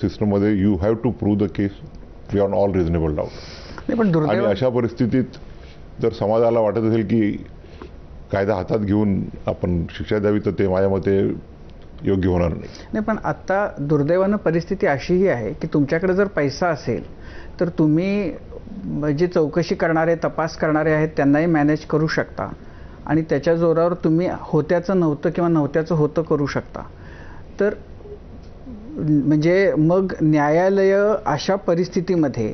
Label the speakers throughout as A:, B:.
A: सिस्टममध्ये you have to prove the case beyond all reasonable doubt. आणि अशा परिस्थितीत जर समाजाला वाटत असेल की कायदा हातात घेऊन आपण शिक्षा द्यावी तर ते माझ्या मते योग्य होणार नाही.
B: पण आता दुर्दैवानं परिस्थिती अशीही आहे की तुमच्याकडे जर पैसा असेल तर तुम्ही जे चौकशी करणारे तपास करणारे आहेत त्यांनाही मॅनेज करू शकता आणि त्याच्या जोरावर तुम्ही होत्याचं नव्हतं किंवा नव्हत्याचं होतं करू शकता. तर म्हणजे मग न्यायालय अशा परिस्थितीमध्ये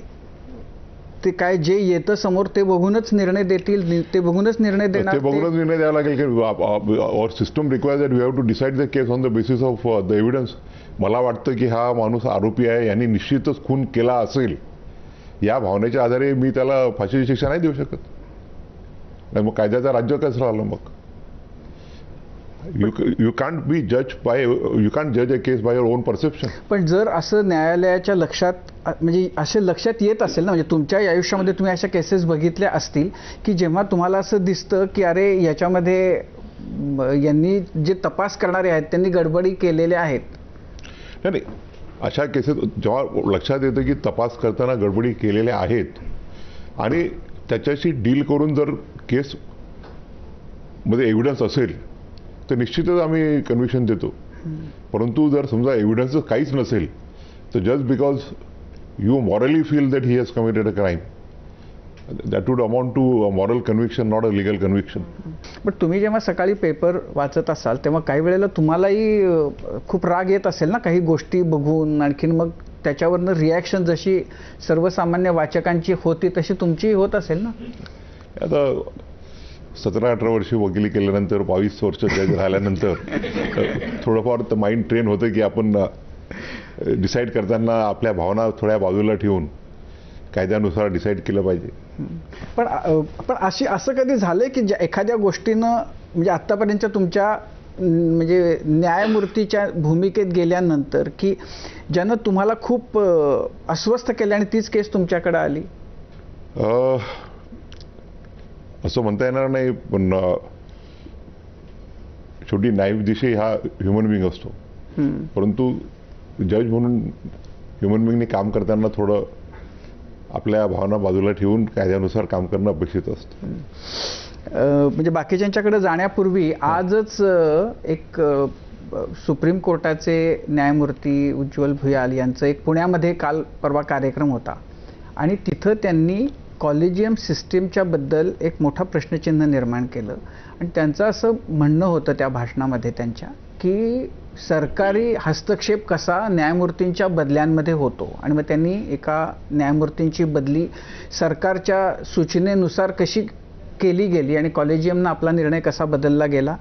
B: ते काय जे येतं समोर ते बघूनच निर्णय देतील, ते बघूनच निर्णय देणार,
A: ते बघूनच निर्णय द्यावा लागेल की our system requires that we have to decide the case on the basis of the evidence. मला वाटतं की हा माणूस आरोपी आहे, यांनी निश्चितच खून केला असेल या भावनेच्या आधारे मी त्याला फाशीची शिक्षा नाही देऊ शकत. मग कायद्याचा राज्य कसं राहिलं मग? यू कांट बी जज बाय, यू कांट जज a case by your on perception.
B: पण जर असं न्यायालयाच्या लक्षात म्हणजे असे लक्षात येत असेल ना, म्हणजे तुमच्या आयुष्यामध्ये तुम्ही अशा केसेस बघितल्या असतील की जेव्हा तुम्हाला असं दिसतं की अरे याच्यामध्ये यांनी जे तपास करणारे आहेत त्यांनी गडबडी केलेल्या आहेत.
A: नाही, अशा केसेस जेव्हा लक्षात येतं की तपास करताना गडबडी केलेल्या आहेत आणि त्याच्याशी डील करून जर केस मध्ये एव्हिडन्स असेल तर निश्चितच आम्ही कन्व्हिक्शन देतो. परंतु जर समजा एव्हिडन्स काहीच नसेल तर just because you morally feel that he has committed a crime that would amount to a moral conviction, not a legal conviction.
B: पण तुम्ही जेव्हा सकाळी पेपर वाचत असाल तेव्हा काही वेळेला तुम्हालाही खूप राग येत असेल ना काही गोष्टी बघून, आणखीन मग त्याच्यावरनं रिॲक्शन जशी सर्वसामान्य वाचकांची होती तशी तुमचीही होत असेल ना?
A: आता 17-18 वर्षे वकिली केल्यानंतर 22 वर्ष जज राहिल्यानंतर थोडंफार तर माइंड ट्रेन होतं की आपण डिसाईड करताना आपल्या भावना थोड्या बाजूला ठेवून कायद्यानुसार डिसाईड केलं पाहिजे.
B: पण असं कधी झालंय की एखाद्या गोष्टीनं म्हणजे आत्तापर्यंत तुमच्या म्हणजे न्यायमूर्तीच्या भूमिकेत गेल्यानंतर की ज्यानं तुम्हाला खूप अस्वस्थ केलं आणि तीच केस तुमच्याकडे आली?
A: असं म्हणता येणार नाही, पण शेवटी न्यायाधीश हा ह्युमन बिंग असतो. परंतु जज म्हणून ह्युमन बिंगने काम करताना थोडं आपल्या भावना बाजूला ठेवून कायद्यानुसार काम करणं अपेक्षित असतं.
B: म्हणजे बाकीच्यांच्याकडे जाण्यापूर्वी आजच एक सुप्रीम कोर्टाचे न्यायमूर्ती उज्ज्वल भुयाल यांचं एक पुण्यामध्ये काल परवा कार्यक्रम होता आणि तिथं त्यांनी कॉलेजियम सिस्टीमच्या बद्दल एक मोठा प्रश्नचिन्ह निर्माण केलं आणि त्यांचं असं म्हणणं होतं त्या भाषणामध्ये त्यांच्या की सरकारी हस्तक्षेप कसा न्यायमूर्तींच्या बदल्यांमध्ये होतो आणि मग त्यांनी एका न्यायमूर्तींची बदली सरकारच्या सूचनेनुसार कशी केली गेली आणि कॉलेजियमनं आपला निर्णय कसा बदलला गेला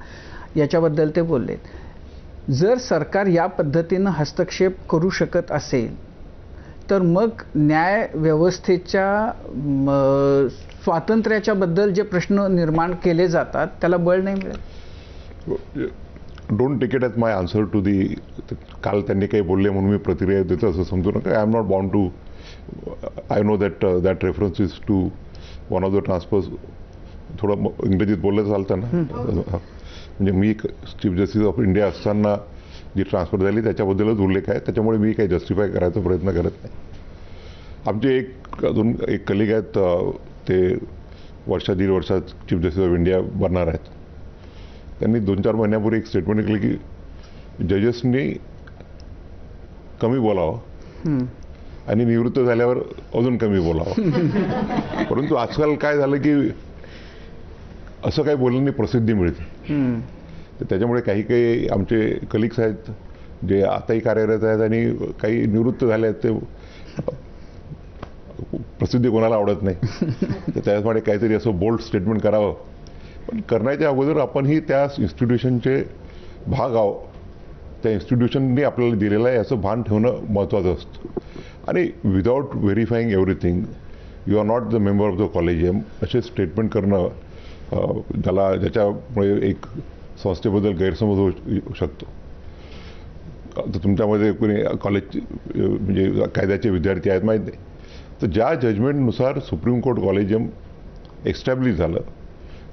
B: याच्याबद्दल ते बोलले. जर सरकार या पद्धतीनं हस्तक्षेप करू शकत असेल तर मग न्याय व्यवस्थेच्या स्वातंत्र्याच्या बद्दल जे प्रश्न निर्माण केले जातात त्याला बळ नाही मिळत?
A: Don't take it as my answer to the. काल त्यांनी काही बोलले म्हणून मी प्रतिक्रिया देतो असं समजू नका. I am not bound to. I know that reference is to one of the transfers. थोडं इंग्रजीत बोललं चालतं ना. म्हणजे मी चीफ जस्टिस ऑफ इंडिया असताना जी ट्रान्सफर झाली त्याच्याबद्दलच उल्लेख आहे, त्याच्यामुळे मी काही जस्टिफाय करायचा प्रयत्न करत नाही. आमचे अजून एक कलिग आहेत, ते 1-1.5 वर्षात चीफ जस्टिस ऑफ इंडिया बनणार आहेत. त्यांनी 2-4 महिन्यापूर्वी एक स्टेटमेंट केलं की जजेसनी कमी बोलावं आणि निवृत्त झाल्यावर अजून कमी बोलावं. परंतु आजकाल काय झालं की असं काही बोलण्याने प्रसिद्धी मिळते. तर त्याच्यामुळे काही आमचे कलिग्स आहेत जे आताही कार्यरत आहेत आणि काही निवृत्त झाले आहेत, ते प्रसिद्धी कोणाला आवडत नाही. तर त्याच्यामुळे काहीतरी असं बोल्ड स्टेटमेंट करावं, पण करण्याच्या अगोदर आपणही त्या इन्स्टिट्यूशनचे भाग आहोत, त्या इन्स्टिट्यूशनने आपल्याला दिलेलं आहे याचं भान ठेवणं महत्त्वाचं असतं. आणि without verifying everything you are not the member of the collegium असे स्टेटमेंट करणं ज्याच्यामुळे एक संस्थेबद्दल गैरसमज होऊ शकतो. तर तुमच्यामध्ये कोणी कॉलेज म्हणजे कायद्याचे विद्यार्थी आहेत माहीत नाही, तर ज्या जजमेंटनुसार सुप्रीम कोर्ट कॉलेजियम एस्टॅब्लिश झालं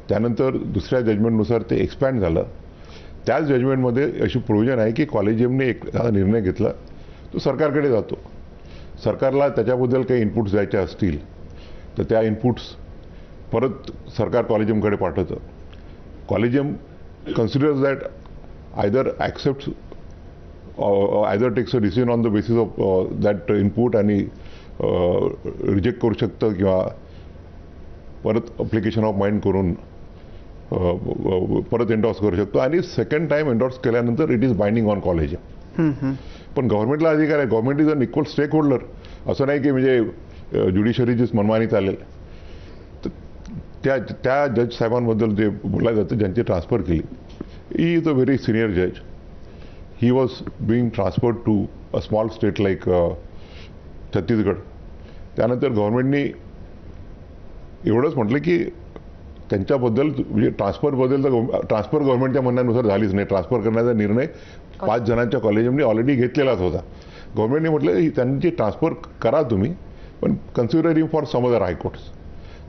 A: त्यानंतर दुसऱ्या जजमेंटनुसार ते एक्सपॅन्ड झालं, त्याच जजमेंटमध्ये अशी प्रोव्हिजन आहे की कॉलेजियमने एक निर्णय घेतला तो सरकारकडे जातो. सरकारला त्याच्याबद्दल काही इनपुट्स द्यायचे असतील तर त्या इनपुट्स परत सरकार कॉलेजियमकडे पाठवतं. Collegium considers that either accept either takes a decision on the basis of that input आणि रिजेक्ट करू शकतं किंवा परत अप्लिकेशन ऑफ माइंड करून परत एन्डॉर्स करू शकतो आणि सेकंड टाइम एन्डॉर्स केल्यानंतर it is binding on collegium. पण गव्हर्नमेंटला अधिकार आहे. Government is an equal stakeholder. असं नाही की म्हणजे ज्युडिशरीचीच मनमानी चालेल. त्या जज साहेबांबद्दल जे बोलायला जातं ज्यांची ट्रान्सफर केली, he is a very senior जज. He was being transferred to a small state like Chhattisgarh. त्यानंतर गव्हर्नमेंटनी एवढंच म्हटलं की त्यांच्याबद्दल म्हणजे ट्रान्सफर गव्हर्नमेंटच्या म्हणण्यानुसार झालीच नाही. ट्रान्सफर करण्याचा निर्णय 5 जणांच्या कॉलेजियमने ऑलरेडी घेतलेलाच होता. गव्हर्नमेंटने म्हटलं की त्यांची ट्रान्सफर करा तुम्ही, पण consider him for some other high courts.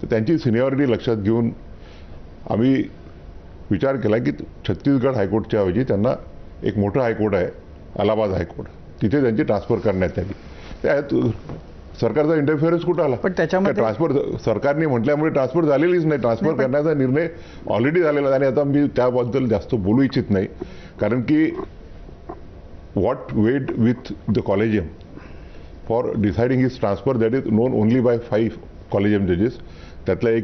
A: तर त्यांची सिनियरिटी लक्षात घेऊन आम्ही विचार केला की छत्तीसगड हायकोर्टच्या ऐवजी त्यांना एक मोठं हायकोर्ट आहे अलाहाबाद हायकोर्ट, तिथे त्यांची ट्रान्सफर करण्यात आली. त्यात सरकारचा इंटरफिअरन्स कुठं आला?
B: पण त्याच्यामध्ये
A: ट्रान्सफर सरकारने म्हटल्यामुळे ट्रान्सफर झालेलीच नाही. ट्रान्सफर करण्याचा निर्णय ऑलरेडी झालेला आहे आणि आता मी त्याबद्दल जास्त बोलू इच्छित नाही. कारण की what weight with the collegium for deciding his transfer that is known only by 5 collegium जजेस. त्यातला एक